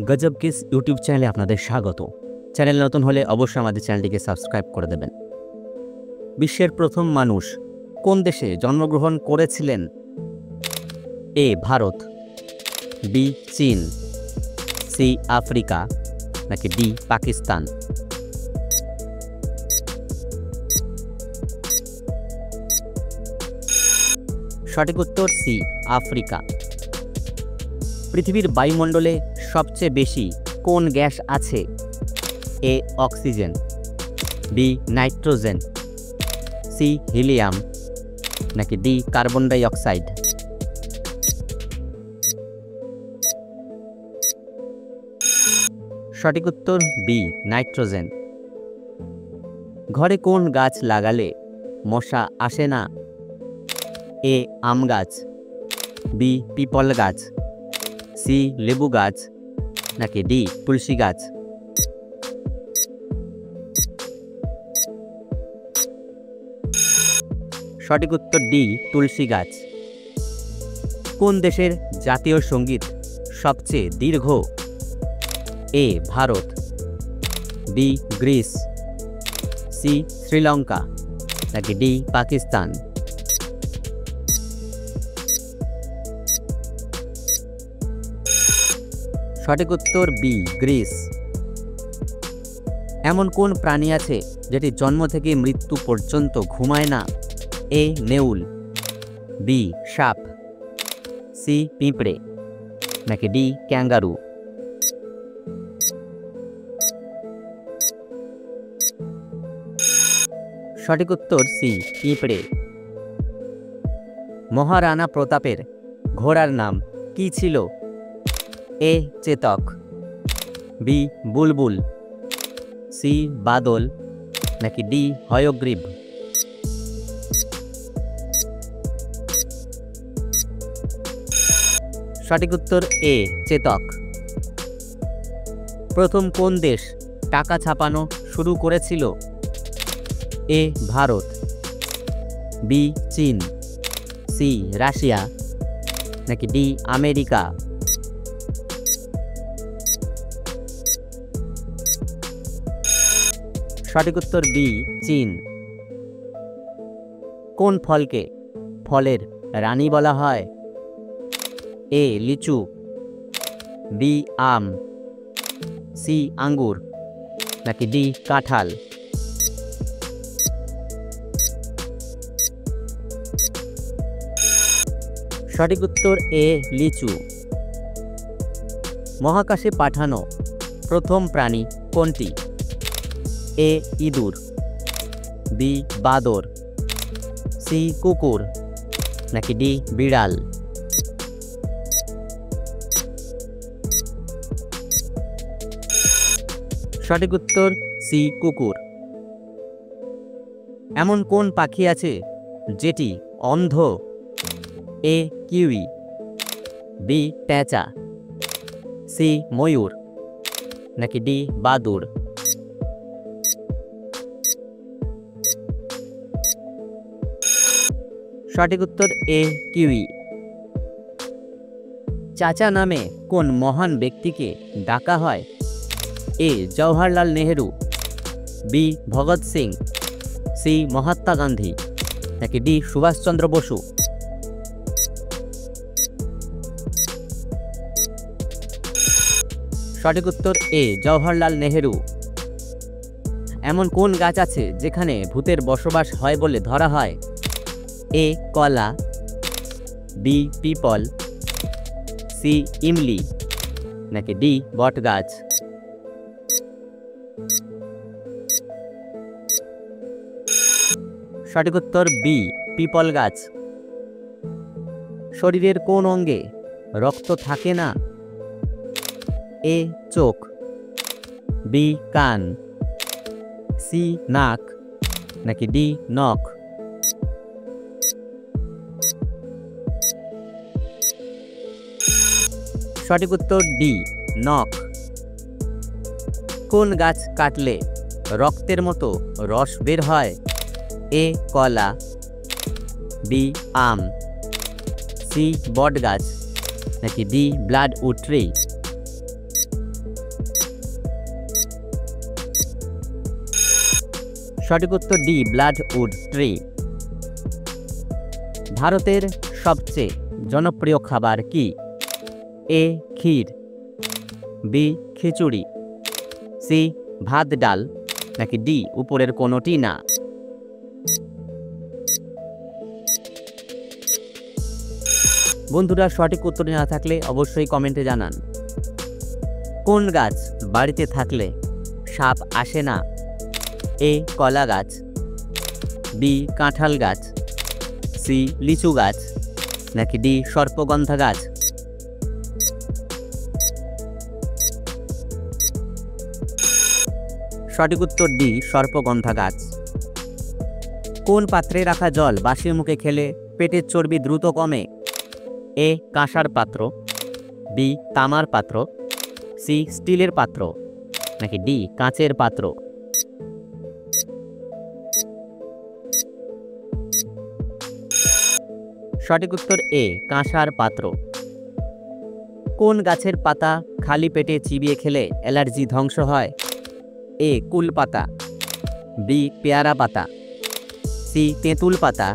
গজব kiss YouTube চ্যানেলে আপনাদের স্বাগত। চ্যানেল নতুন হলে অবশ্যই আমাদের চ্যানেলটিকে সাবস্ক্রাইব করে দেবেন। বিশ্বের প্রথম মানুষ কোন দেশে জন্মগ্রহণ করেছিলেন? এ ভারত, বি চীন, সি আফ্রিকা, নাকি ডি পাকিস্তান? সঠিক উত্তর সি আফ্রিকা। পৃথিবীর বায়ুমণ্ডলে সবচেয়ে বেশি কোন গ্যাস আছে? A oxygen, B nitrogen, C helium, নাকি ডি কার্বন ডাই অক্সাইড? সঠিক উত্তর বি নাইট্রোজেন। ঘরে কোন গাছ লাগালে মশা আসে না? এ আম গাছ, বি পিপল গাছ, সি লেবু গাছ, নাকি ডি তুলসী গাছ? সঠিক উত্তর ডি তুলসী গাছ। কোন দেশের জাতীয় সঙ্গীত সবচেয়ে দীর্ঘ? A Bharat, B Greece, C Sri Lanka, নাকি ডি পাকিস্তান? সঠিক উত্তর বি গ্রিস। এমন কোন প্রাণী আছে যেটি জন্ম থেকে মৃত্যু পর্যন্ত ঘুমায় না? এ নেউল, বি সাপ, সি পিঁপড়ে, নাকি ডি ক্যাঙ্গারু? সঠিক উত্তর সি পিঁপড়ে। মহারানা প্রতাপের ঘোড়ার নাম কি ছিল? এ চেতক, বি বুলবুল, সি বাদল, নাকি ডি হয়গ্রীব? সঠিক উত্তর এ চেতক। প্রথম কোন দেশ টাকা ছাপানো শুরু করেছিল? এ ভারত, বি চীন, সি রাশিয়া, নাকি ডি আমেরিকা? সঠিক উত্তর বি চীন। কোন ফলকে ফলের রানী বলা হয়? এ লিচু, বি আম, সি আঙ্গুর, নাকি ডি কাঁঠাল? সঠিক উত্তর এ লিচু। মহাকাশে পাঠানো প্রথম প্রাণী কোনটি? এ ইঁদুর, বি বাদর, সি কুকুর, নাকি ডি বিড়াল? সঠিক উত্তর সি কুকুর। এমন কোন পাখি আছে যেটি অন্ধ? এ কিউই, বি পেঁচা, সি ময়ূর, নাকি ডি বাদুড়? সঠিক উত্তর এ কিউই। চাচা নামে কোন মহান ব্যক্তিকে ডাকা হয়? এ জওহরলাল নেহেরু, বি ভগৎ সিং, সি মহাত্মা গান্ধী, নাকি ডি সুভাষচন্দ্র বসু? সঠিক উত্তর এ জওহরলাল নেহেরু। এমন কোন গাছ আছে যেখানে ভূতের বসবাস হয় বলে ধরা হয়? এ কলা, বি পিপল, সি ইমলি, নাকি ডি বট গাছ? সঠিক উত্তর বি পিপল গাছ। শরীরের কোন অঙ্গে রক্ত থাকে না? এ চোখ, বি কান, সি নাক, নাকি ডি নখ? সঠিক উত্তর ডি নখ। কোন গাছ কাটলে রক্তের মতো রস বের হয়? এ কলা, বি আম, সি বট গাছ, নাকি ডি ব্লাড উড ট্রি? সঠিক উত্তর ডি ব্লাডউড ট্রি। ভারতের সবচেয়ে জনপ্রিয় খাবার কি? এ ক্ষীর, বি খিচুড়ি, সি ভাত ডাল, নাকি ডি উপরের কোনোটি না? বন্ধুরা, সঠিক উত্তর না থাকলে অবশ্যই কমেন্টে জানান। কোন গাছ বাড়িতে থাকলে সাপ আসে না? এ কলা গাছ, বি কাঁঠাল গাছ, সি লিচু গাছ, নাকি ডি সর্পগন্ধা গাছ? সঠিক উত্তর ডি সর্পগন্ধা গাছ। কোন পাত্রে রাখা জল বাসি মুখে খেলে পেটের চর্বি দ্রুত কমে? এ কাঁসার পাত্র, বি তামার পাত্র, সি স্টিলের পাত্র, নাকি ডি কাঁচের পাত্র? সঠিক উত্তর এ কাঁসার পাত্র। কোন গাছের পাতা খালি পেটে চিবিয়ে খেলে অ্যালার্জি ধ্বংস হয়? এ কুল পাতা, বি পেয়ারা পাতা, সি তেঁতুল পাতা,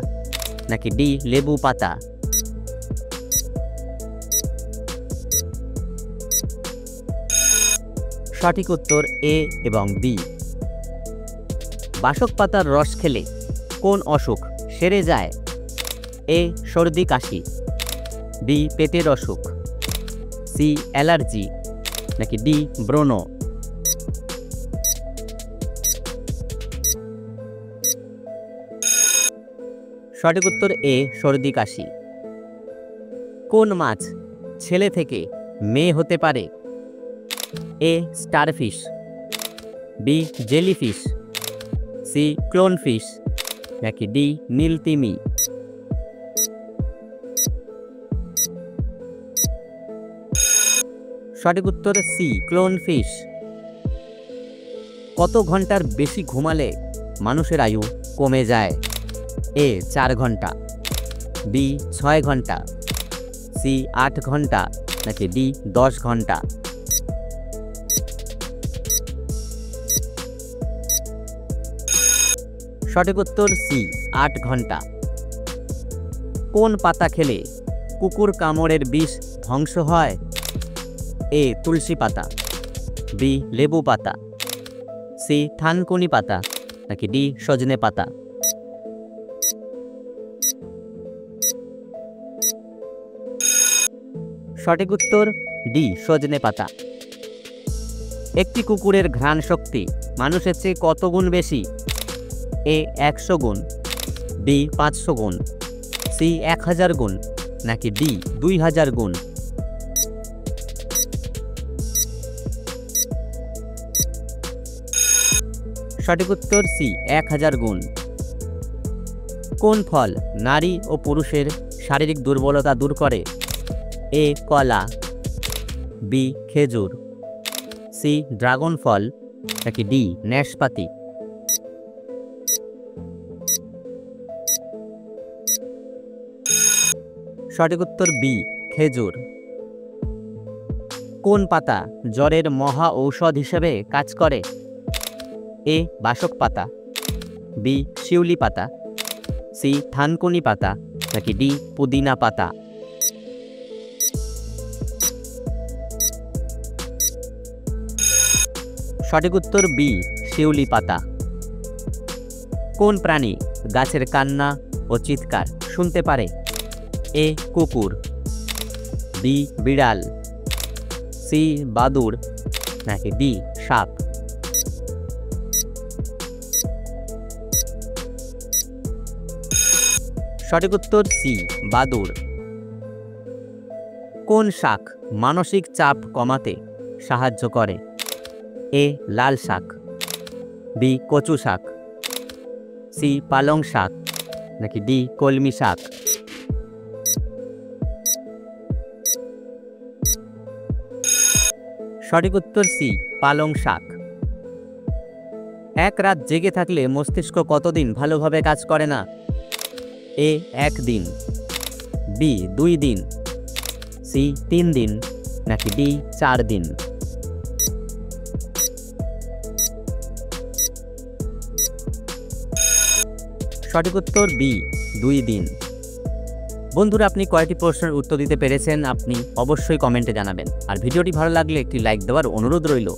নাকি ডি লেবু পাতা? সঠিক উত্তর এ এবং বি। বাসক পাতার রস খেলে কোন অসুখ সেরে যায়? এ সর্দি কাশি, বি পেটের অসুখ, সি অ্যালার্জি, নাকি ডি ব্রণ? সঠিক উত্তর এ সর্দি কাশি। কোন মাছ ছেলে থেকে মেয়ে হতে পারে? এ স্টারফিশ, বি জেলিফিশ, সি ক্লোনফিশ, নাকি ডি নীলতিমি? সঠিক উত্তর সি ক্লোনফিশ। কত ঘন্টার বেশি ঘুমালে মানুষের আয়ু কমে যায়? এ 4 ঘন্টা, বি 6 ঘন্টা, সি 8 ঘন্টা, নাকি ডি 10 ঘন্টা? সঠিক উত্তর সি 8 ঘন্টা। কোন পাতা খেলে কুকুর কামড়ের বিষ ধ্বংস হয়? এ তুলসী পাতা, বি লেবু পাতা, সি থানকুনি পাতা, নাকি ডি সজনে পাতা? সঠিক উত্তর ডি সজনে পাতা। একটি কুকুরের ঘ্রাণ শক্তি মানুষের চেয়ে কত গুণ বেশি? এ 100 গুণ, বি 500 গুণ, সি 1000 গুণ, নাকি ডি 2000 গুণ? সঠিক উত্তর সি 1000 গুণ। কোন ফল নারী ও পুরুষের শারীরিক দুর্বলতা দূর করে? এ কলা, বি খেজুর, সি ড্রাগন ফল, নাকি ডি নাশপাতি? সঠিক উত্তর বি খেজুর। কোন পাতা জ্বরের মহা ঔষধ হিসেবে কাজ করে? এ বাসক পাতা, বি শিউলি পাতা, সি থানকুনি পাতা, নাকি ডি পুদিনা পাতা? সঠিক উত্তর বি শিউলি পাতা। কোন প্রাণী গাছের কান্না ও চিৎকার শুনতে পারে? এ কুকুর, বি বিড়াল, সি বাদুড়, নাকি ডি সাপ? সঠিক উত্তর সি বাদুড়। কোন শাক মানসিক চাপ কমাতে সাহায্য করে? এ লাল শাক, বি কচু শাক, সি পালং শাক, নাকি ডি কলমি শাক? সঠিক উত্তর সি পালং শাক। এক রাত জেগে থাকলে মস্তিষ্ক কতদিন ভালোভাবে কাজ করে না? এ 1 দিন, বি 2 দিন, সি 3 দিন, নাকি ডি 4 দিন? সঠিক উত্তর বি, 2 দিন। বন্ধুরা, আপনি কয়টি প্রশ্নের উত্তর দিতে পেরেছেন আপনি অবশ্যই কমেন্টে জানাবেন। আর ভিডিওটি ভালো লাগলে একটি লাইক দেওয়ার অনুরোধ রইল।